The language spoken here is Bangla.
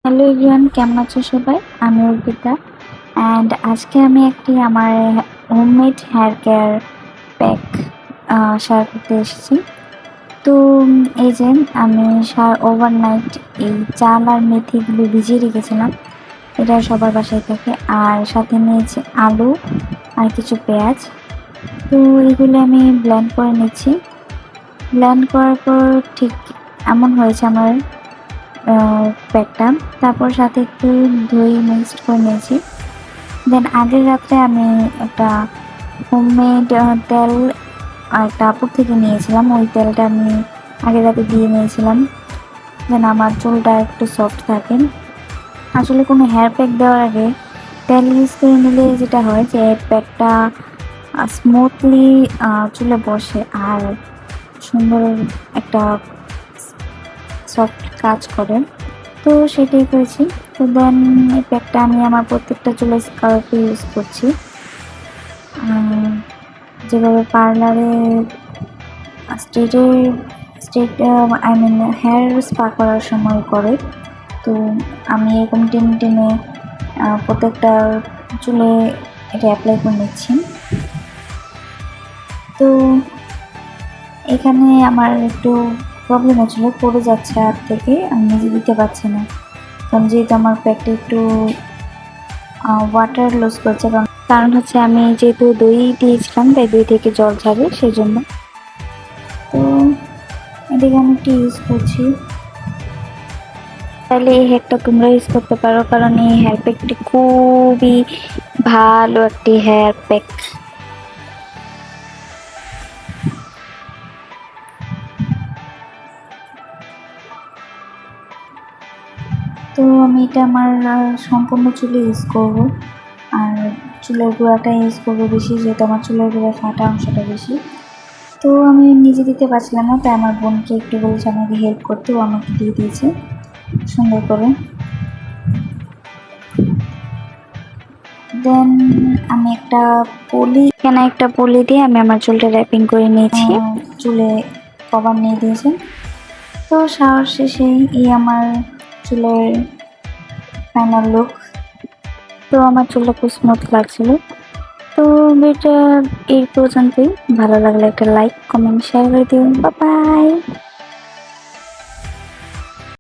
হ্যালো এভরিওয়ান, কেমন আছো সবাই? আমি অর্পিতা অ্যান্ড আজকে আমি আমার homemade hair care pack share করতে এসেছি। তো এই যে আমি ওভারনাইট এই চাল আর মেথিগুলো ভিজিয়ে রেখেছিলাম। এটা সবার বাসায় থাকে। আর সাথে নিয়েছি আলু আর কিছু পেঁয়াজ। তো এগুলো আমি ব্লেন্ড করে নিচ্ছি। ব্লেন্ড করার পর ঠিক এমন হয়েছে আমার প্যাকটা। তারপর সাথে একটু দই মিক্সড করে নিয়েছি। দেন আগের রাত্রে আমি একটা হোমমেড তেল একটা আপুর থেকে নিয়েছিলাম। ওই তেলটা আমি আগের রাতে দিয়ে নিয়েছিলাম, যেন আমার চুলটা একটু সফট থাকে। আসলে কোনো হেয়ার প্যাক দেওয়ার আগে তেল ইউজ করে নিলে যেটা হয় যে প্যাকটা স্মুথলি চুলে বসে আর সুন্দর একটা সফট কাজ করে। তো সেটাই করেছি। তো দেন এই প্যাকটা আমি আমার প্রত্যেকটা চুলের স্কাল্পে ইউজ করছি, যেভাবে পার্লারে straight I mean hair spa করার সময় করে। তো আমি এরকম টেনে টেনে প্রত্যেকটা চুলে এটা অ্যাপ্লাই করে নিচ্ছি। তো এখানে আমার একটু প্রবলেম হচ্ছিলো, পড়ে যাচ্ছে হাত থেকে, আমি নিজে দিতে পারছি না। কারণ যেহেতু আমার প্যাকটা একটু ওয়াটার লুজ করছে, কারণ হচ্ছে আমি যেহেতু দই দিয়েছিলাম তাই দই থেকে জল ছাড়ে সেই জন্য। তো এদিকে আমি একটু ইউজ করছি। তাহলে এই হেয়ারটা তোমরা ইউজ করতে পারো, কারণ এই হেয়ার প্যাকটি খুবই ভালো একটি হেয়ার প্যাক। তো আমি এটা আমার সম্পূর্ণ চুলে ইউজ করব, আর চুলের গোড়াটা ইউজ করবো বেশি, যেহেতু আমার চুলের গোড়ায় ফাটা অংশটা বেশি। তো আমি নিজে দিতে পারছিলাম না, তাই আমার বোনকে একটু বলেছি আমাকে হেল্প করতে, ও আমাকে দিয়ে দিয়েছে সুন্দর করে। দেন আমি একটা পলি দিয়ে আমি আমার চুলটা র্যাপিং করে নিয়েছি। চুলে কভার নিয়ে দিয়েছে। তো শাওয়ার শেষে এই আমার চুলের ফাইনাল লুক। তো আমার চুলটা খুব স্মুথ লাগছিল। তো ভিডিওটা এই পর্যন্তই। ভালো লাগলে একটা লাইক, কমেন্ট, শেয়ার করে দিন। Bye bye.